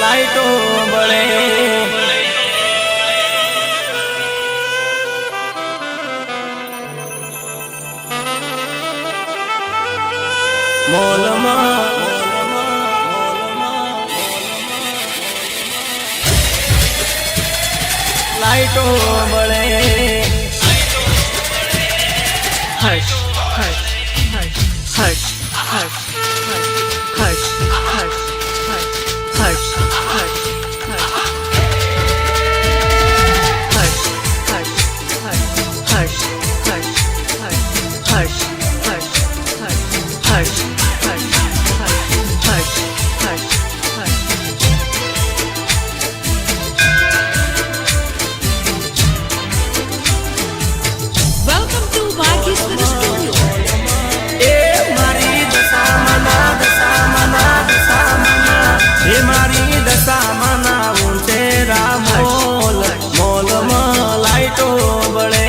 लाइटो बड़े मोल लाइटो बड़े hush, hush, hush, hush, hush, hush, hush, hush, hush, hush, Welcome to Bhageshwari Studio. मारी दशा मना ऊंचे रामोल मोल लाइटो बड़े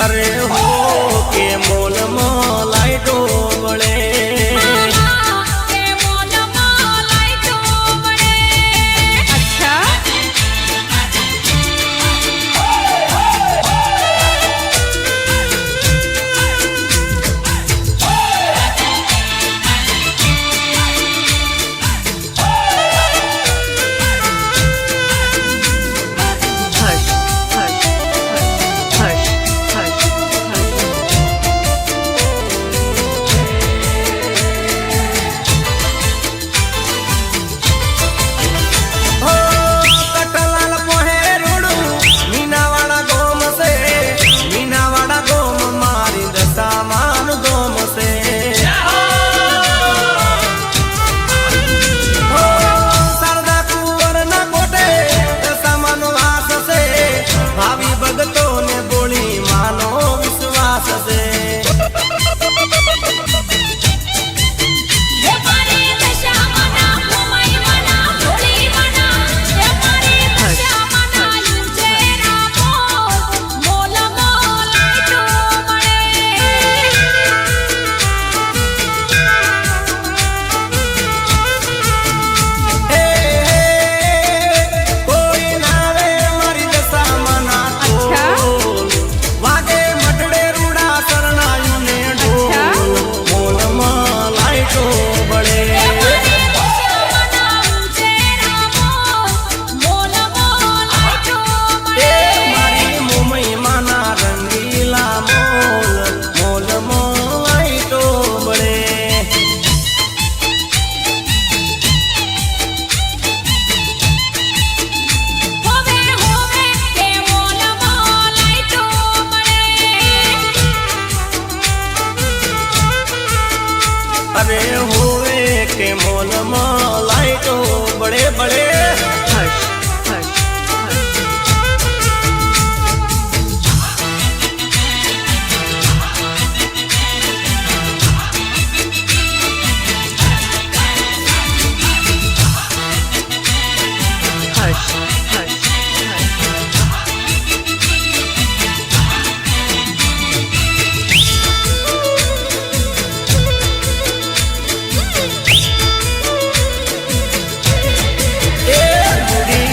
अरे हो के मोल लाइटो बड़े अच्छा अरे होवे के मोल लाइटो बड़े बड़े hush, hush, hush. Hush, hush, ए बुढ़ी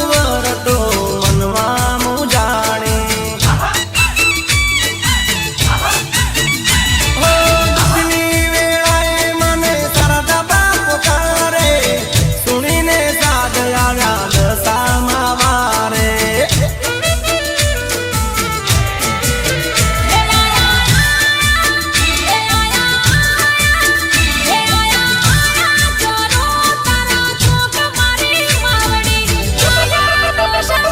વરતો મનમાં મુજાણે હો દુઃખની વેળાએ મને સરદા બાપ કરે સુણીને સાદ આવ્યા દશામાં વારે Shut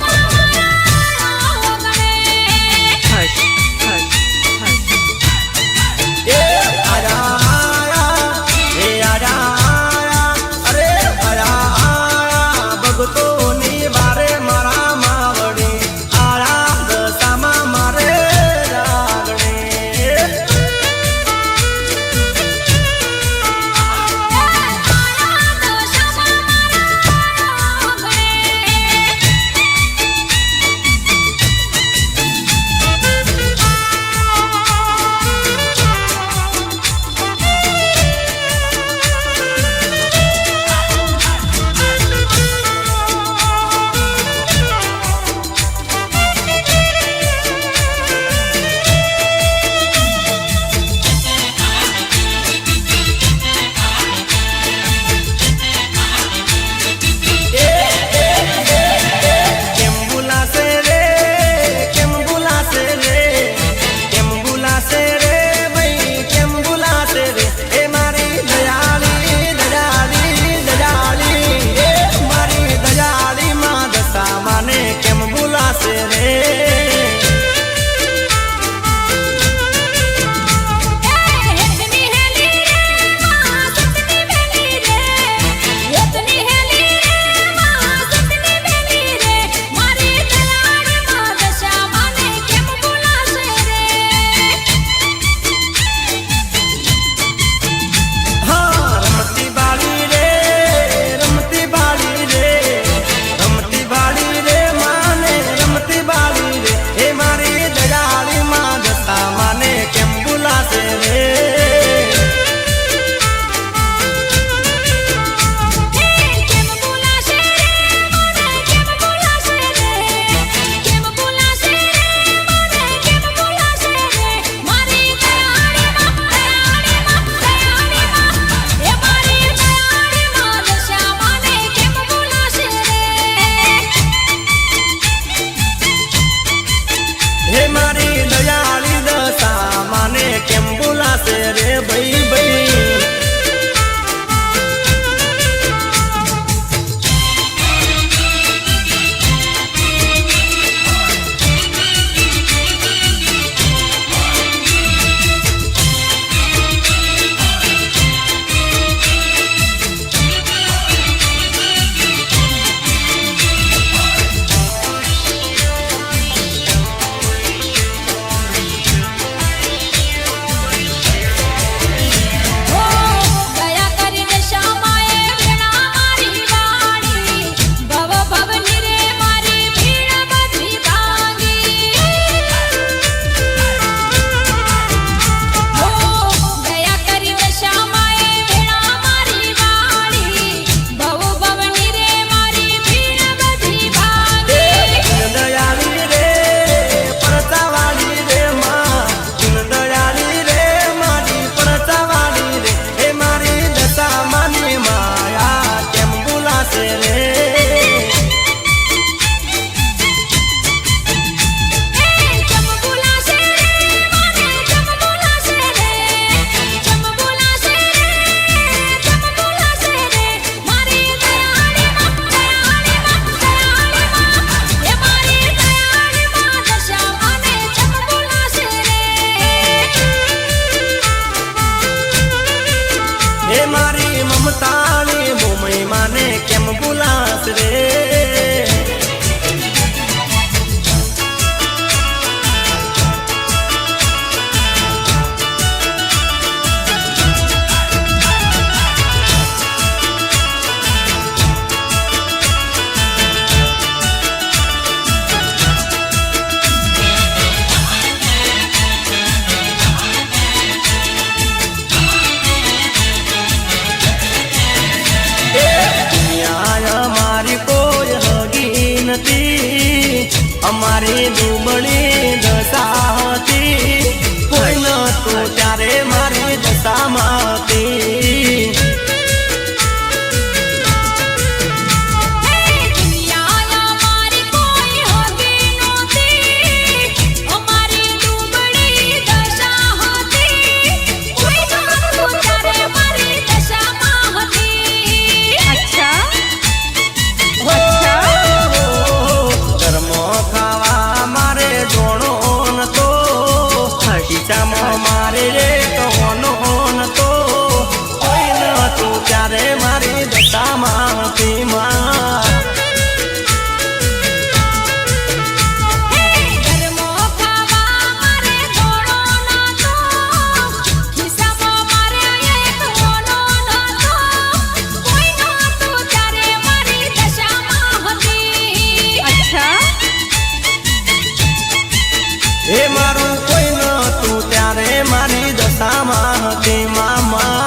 મારી દુબળી દશા હતી કોઈ નતું ત્યારે મારી દશામાં હતી મારે રે કહોનો નતો કોઈ નતું ત્યારે મારી દશામાં હતી માં એ મારું કોઈ નતું ત્યારે મારી દશામાં હતી મામા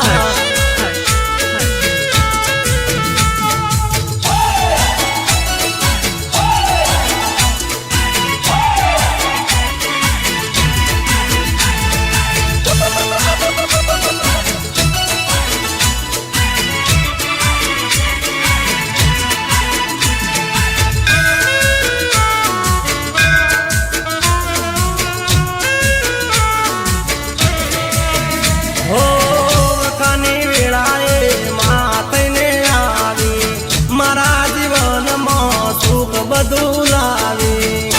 બધું લાવી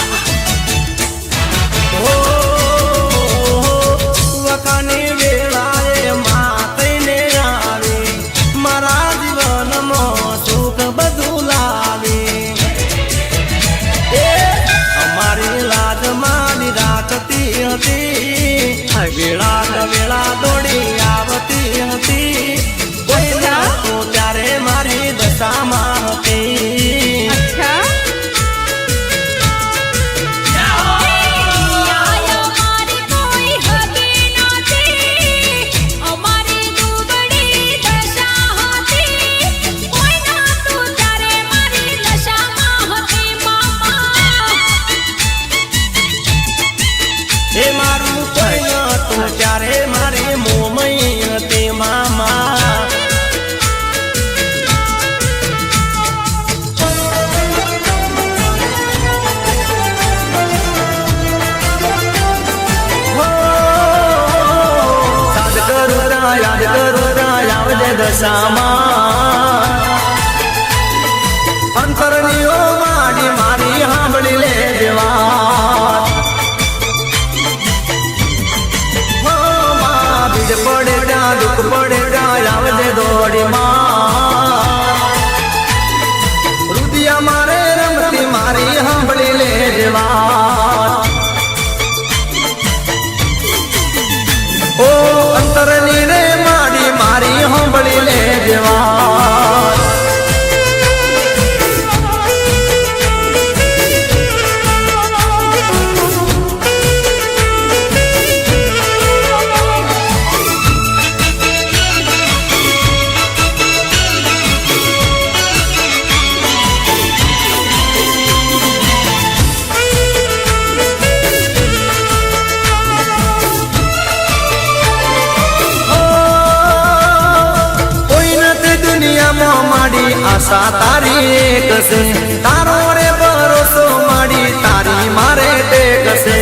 વખાની વેળાએ માતઈને આવી મારા જીવનમાં સુખ બધું લાવી અમારી લાજ મારી રાખતી હતી વેળા દોડી આવતી હતી કોઈ નતું ત્યારે મારી દશામાં હતી એ મારું કોઈ નતું ત્યારે મારી મોમઈ હતી મામા યાદ કરું આવજે દશામાં અંતરનીઓ માડી મારી સાંભળી લે દેવા પડે ત્યાં દુઃખ પડે ત્યાં આવજે દોડી રુદિયા મારે રમતી મારી સાંભળી લે દેવા ઓ અંતરની રે માડી મારી સાંભળી લે દેવા આશા તારી એક છે તારો રે ભરોસો માડી તારી મારે ટેક છે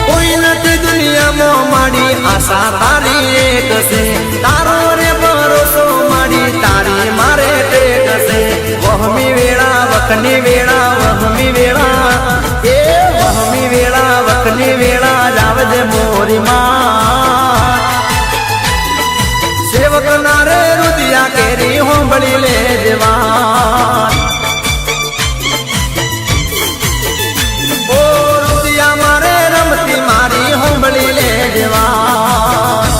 કોઈ નથી દુનિયામાં માડી આશા તારી એક છે તારો રે ભરોસો માડી તારી મારે ટેક છે વહમી વેળા વખની વેળા વહમી વેળા એ વહમી વેળા વખની વેળા જાવજે મોરી માં સેવક નારે રુદિયા કેરી હોંભળી લે જવાન ઓ રુદિયા મારે રમતી મારી હોંભળી લે જવાન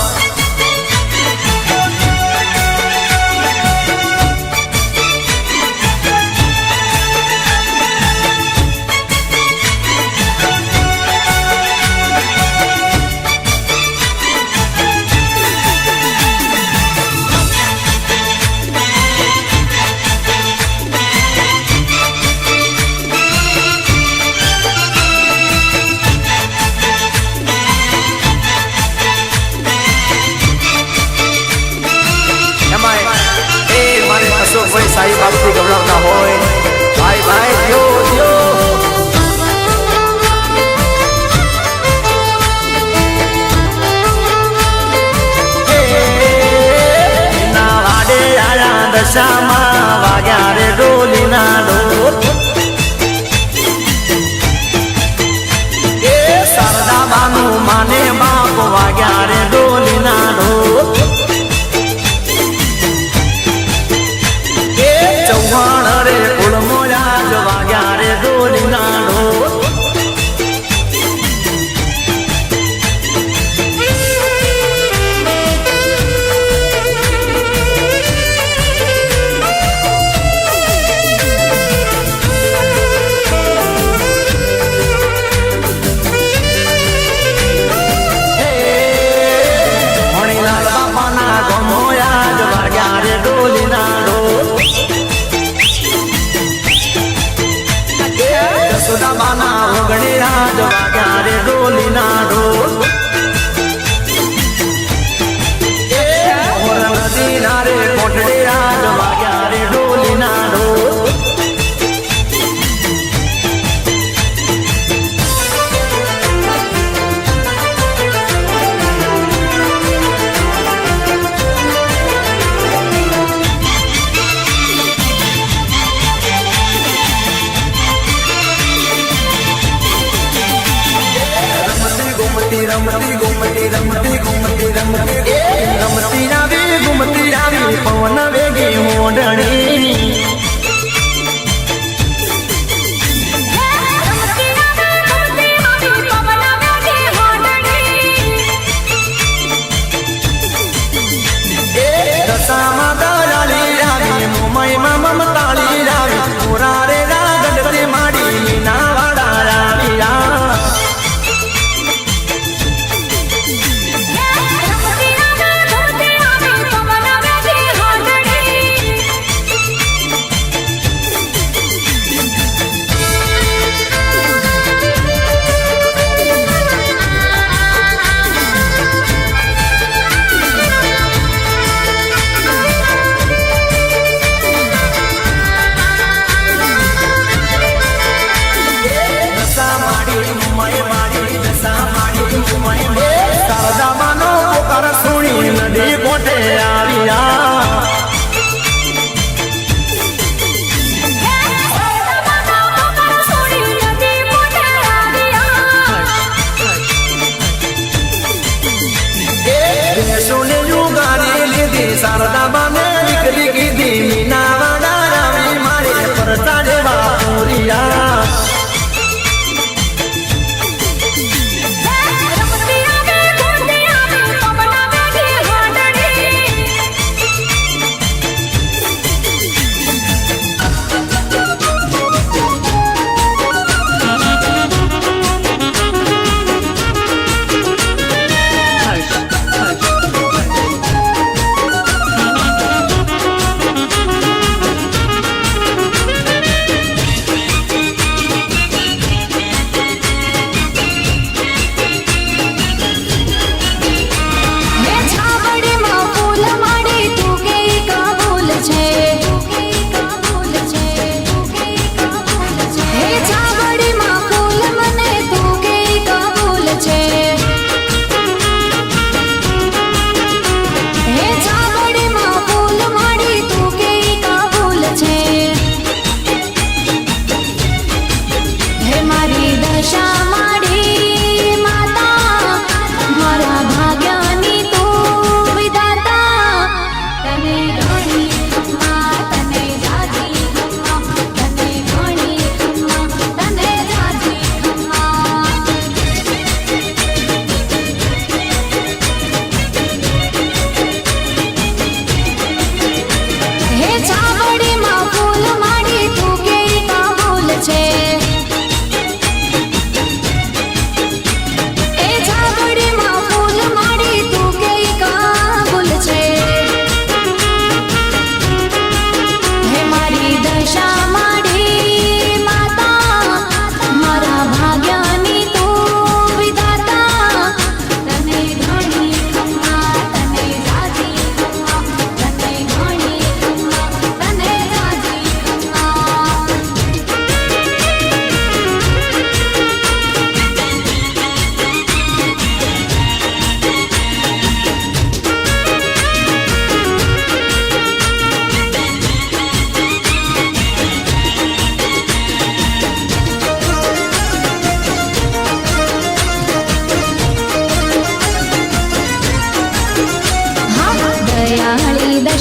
સાઈ બાપથી ગવડાવતા હોય ભાઈ ભાઈ જો જો દશામાં વાગ્યા રે ડોલીના ડોલ એ શારદાબાનું માને બાપ વાગ્યા રે ડોલીના ડોલ એ ચૌહાણ રે કુળમોયા જ વાગ્યા રે ડોલીના ડોલ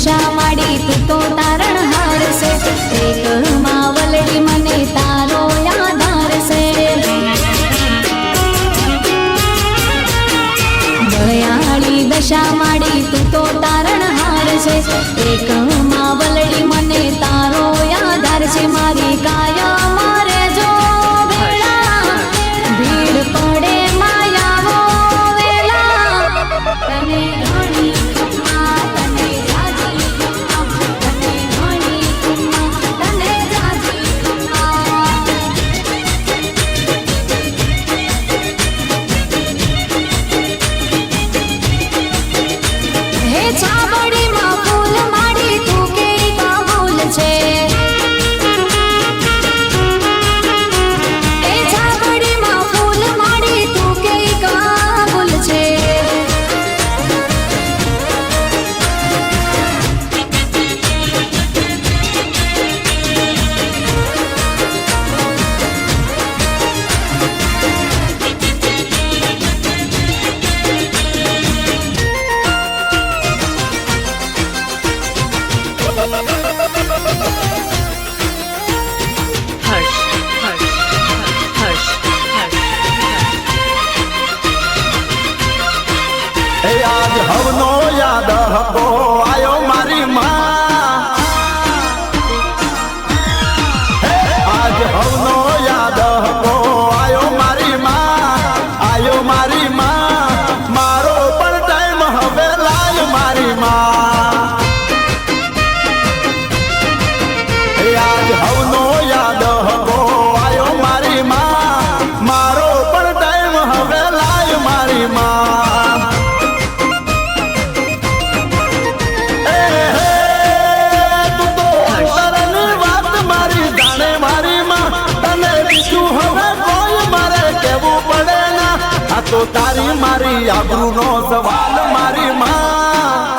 દશા માડી તું તો તારણહાર છે એક માવલડી મને તારો આધાર છે દયાળી દશા માડી તું તો તારણહાર છે એક માવલડી મને તારો આધાર છે મારી કાયા મારે જો વેળા ભીડ પડે માયાવો વેલા તને ઘણી ખમ્મા તને જાજી ખમ્મા તને ઘણી ખમ્મા તને જાજી ખમ્મા હે છાબડીમાં ફૂલ માડી તું કેવી કાબૂલ છે હે છાબડીમાં ફૂલ માડી તું કેવી કાબૂલ છે Hush, hush, hush, hush. એ આજ હવનો યાદ હકો આયો મારી માં આજ હવનો યાદ હકો આયો મારી માં મારો પણ ટાઈમ હવે લાય મારી માં એ આજ હવનો યાદ હકો આયો મારી માં મારો પણ ટાઈમ હવે લાય મારી માં તો તારી મારી આબરૂનો સવાલ મારી માં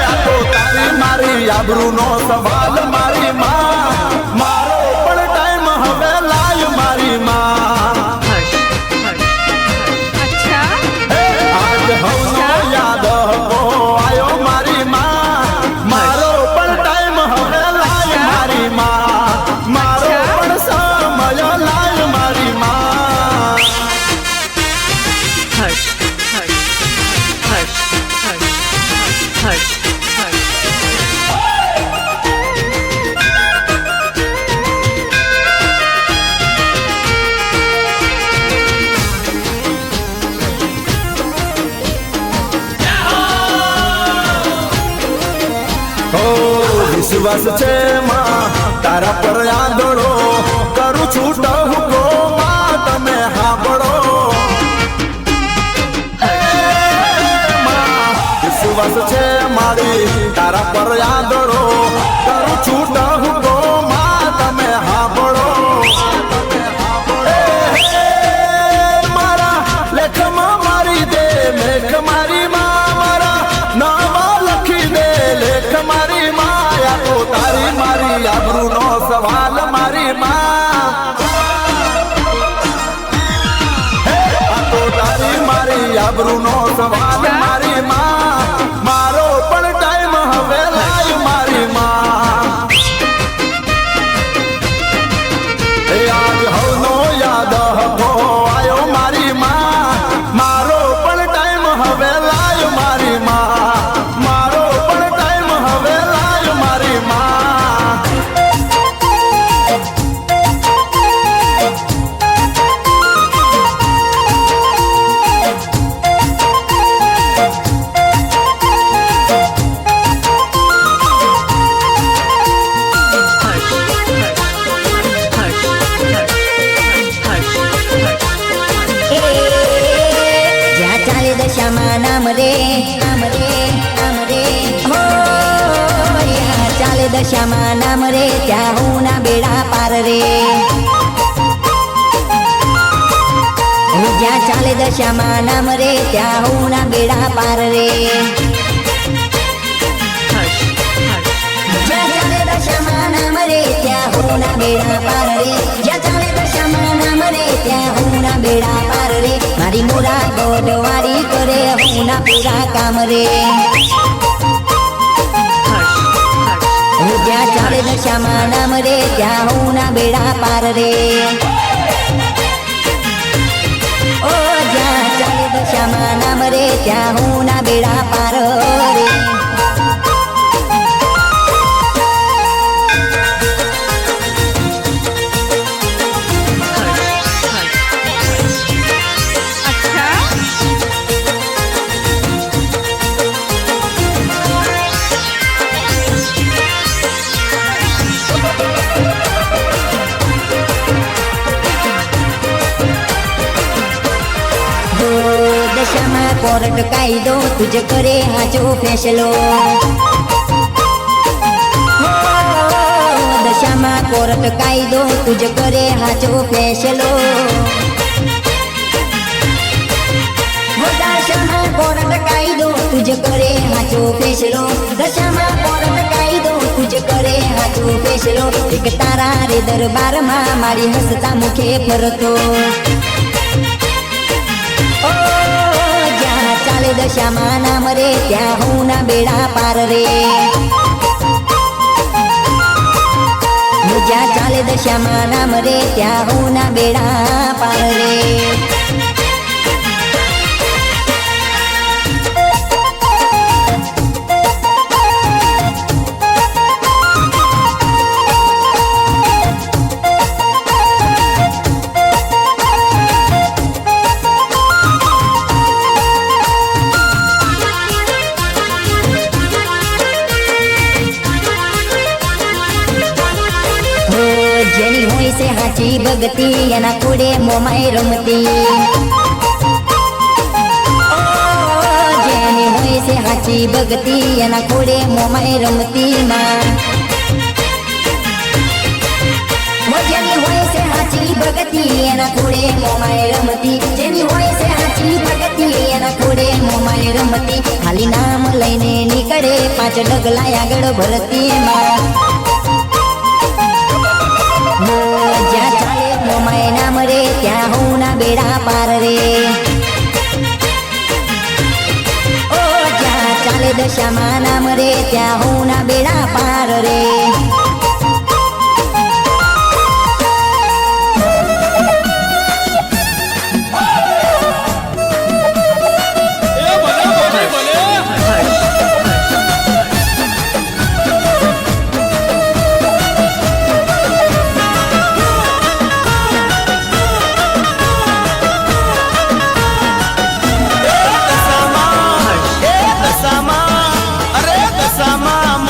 આ તો તારી મારી આબરૂનો સવાલ મારી માં મારો પણ ટાઈમ હવે લાય મારી માં Hush, hush, hush. अच्छा આજ હવનો યાદ હકો આયો મારી માં મારો પણ ટાઈમ હવે લાય મારી માં મારો પણ સમય લાય મારી માં hush, hush, hush, hush, hush, hush. વિશ્વાસ છે માં તારા પર આંધળો કરું છું ટહુકો માં તમે સાંભળો માં વિશ્વાસ છે મારી તારા પર આંધળો કરું છું ટહુકો માં તમે સાંભળો મારા લેખમાં મારી દે મેઘ મારી માં મારા નાવા લખી દે લેખ મારી માયા તો તારી મારી આબરૂનો સવાલ મારી માં આ તો તારી મારી આબરૂનો સવાલ મારી માં મારો પણ ટાઈમ હવે લાય મારી માં એ આજ હવનો યાદ હકો આયો મારી માં મારો પણ ટાઈમ હવે લાય મારી માં મારો પણ ટાઈમ હવે લાય મારી માં Hush, hush, hush, hush, hush. જ્યાં ચાલે દશામાં નામ રે નામ રે નામ રે હો જ્યાં ચાલે દશામાં નામ રે ત્યાં હું ના બેડા પાર રે જ્યાં ચાલે દશામાં નામ રે ત્યાં હું ના બેડા પાર રે Hush, hush. જ્યાં ચાલે દશામાં નામ રે ત્યાં હું ના બેડા પાર રે જ્યાં ચાલે દશામાં નામ રે ત્યાં હું ના બેડા પાર રે મારી મોરા ગોડવારી કરે હું ના પૂરા કામ રે હર્ષ હું જ્યાં ચાલે દશામાં નામ રે ત્યાં હું ના બેડા પાર રે ઓ જ્યાં ચાલે દશામાં નામ રે ત્યાં હું ના બેડા પાર રે અચ્છા હો દશામાં કોર્ટ કાયદો તુજ કરે હાચો ફેસલો હો દશામાં કોર્ટ કાયદો તુજ કરે હાચો ફેસલો હો દશામાં કોર્ટ કાયદો તુજ કરે હાચો ફેસલો દશામાં કોર્ટ કાયદો તુજ કરે હાચો ફેસલો એક તારા રે દરબારમાં મારી હસતા મુખે ફરતો ઓ જ્યાં ચાલે દશામાં નામ રે ત્યાં હું ના બેડા પાર રે હું જ્યાં ચાલે દશામાં નામ રે ત્યાં હું ના બેડા પાર રે હો જેની હોય છે હાચી ભગતી એના કુડે મોમાય રમતી ઓ જેની હોય છે હાચી ભગતી એના કુડે મોમાય રમતી માં હો જેની હોય છે હાચી ભગતી એના કુડે મોમાય રમતી જેની હોય છે હાચી ભગતી એના કુડે મોમાય રમતી ખાલી નામ લઈને નીકળે 5 ડગલા આગળ ભરતી માં હો જ્યાં ચાલે મોમાય નામ રે ત્યાં હું ના બેડા પાર રે ઓ જ્યાં ચાલે દશામાં નામ રે ત્યાં હું ના બેડા પાર રે દશામાં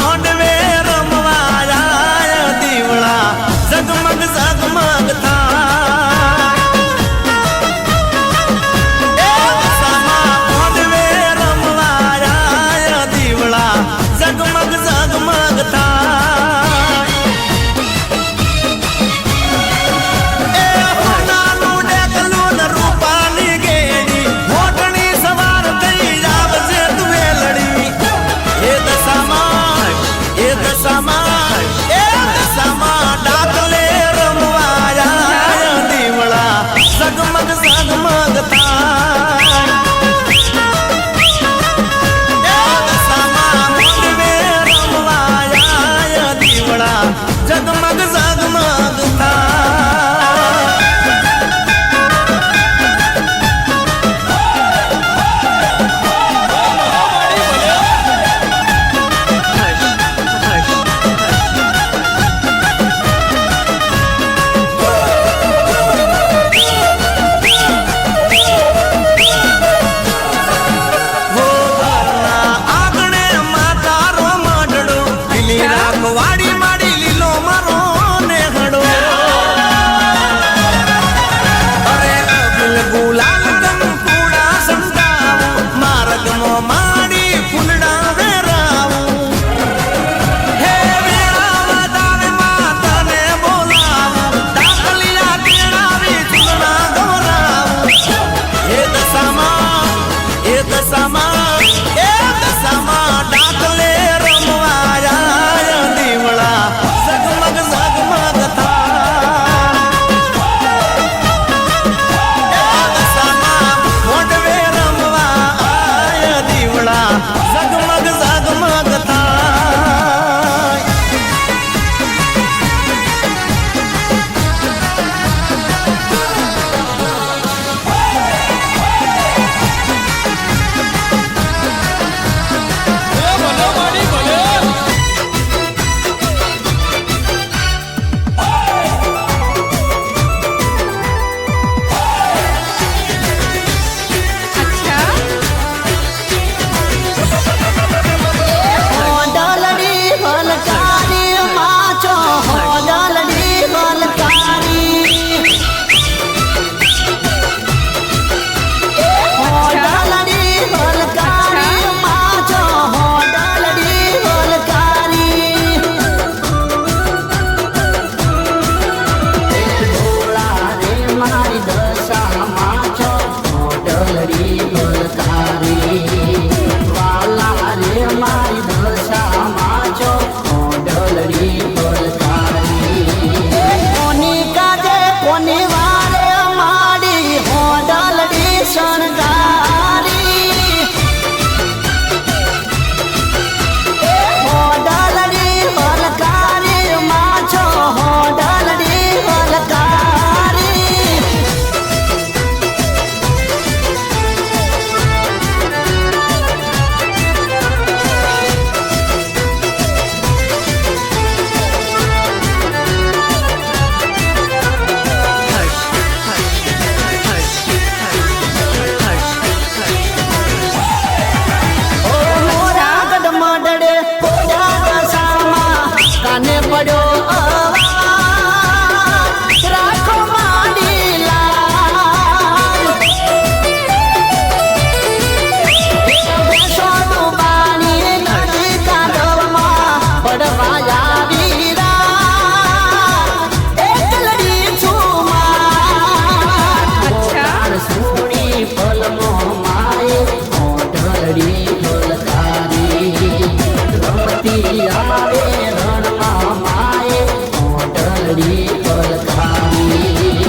આવે રણમાં માએ મોઢલડી પલકારી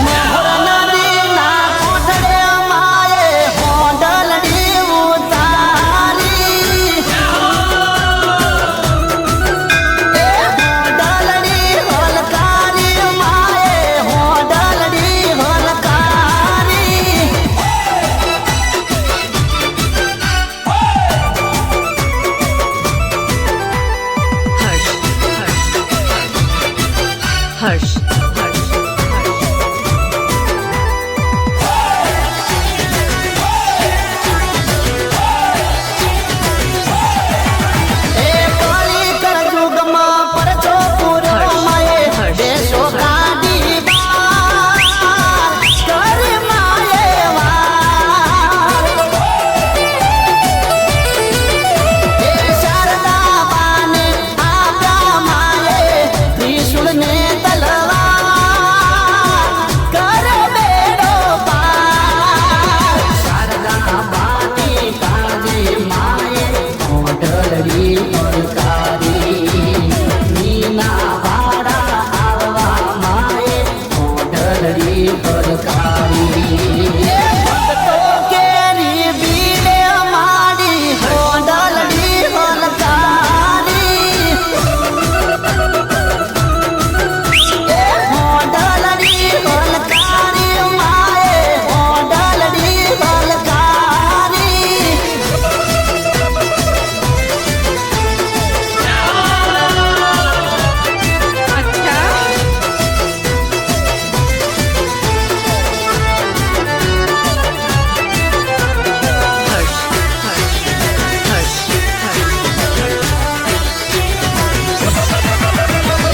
મોહર નદીના કોઠડે માએ મોઢલડી ઉતારી મોઢલડી હલકારી માએ મોઢલડી હલકારી हर्ष हर्ष हर्ष એ કળી કળજુગમાં પરચો પૂરમાએ દેશો કાઢી બાર કરી માએ વાર એ શારદા બાને આપ્યા માએ ત્રિશુળને તલવાર કરે બેડો પાર શારદા બાની કાજે માએ મોઢલડી પલકારી મીના વાડા આવવા માએ મોઢલડી પલકારી ભક્તો કેરી બીડે માડી મોઢલડી પલકારી મોઢલડી પલકારી માએ મોઢલડી પલકારી हर्ष हर्ष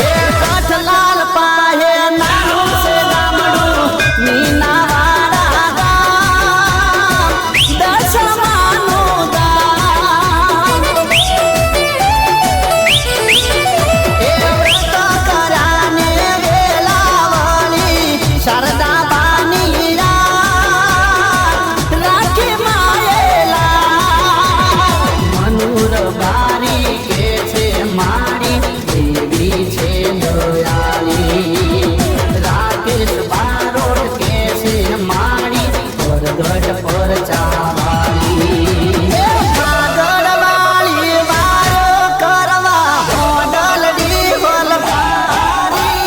એ કાઠલાલ પાહે નાનું છે ગામડું મીનાવાડા ગામ દશમાનું ગામ એ વ્રત કરાને વેલાવળી શારદા બાની રાત રાખી માયેલા મનુર બારી કે છે મારી દેવી છે દયાળી રાકેશ બારોટ કે છે મારી પરગટ પર ચાવાળી આગળવાળી વારો કરવા મોઢલડી વલકારી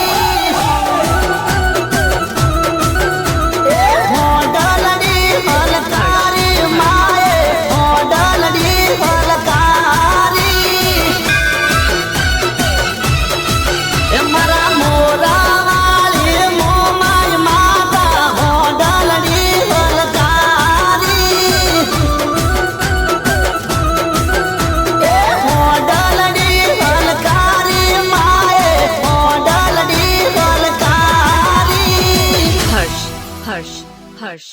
મોઢલડી વલકારી માએ મોઢલડી વલકારી એ મારા મોરાવાળી મોમાય માતા મોઢલડી વલકારી એ મોઢલડી વલકારી માએ મોઢલડી વલકારી हर्ष हर्ष हर्ष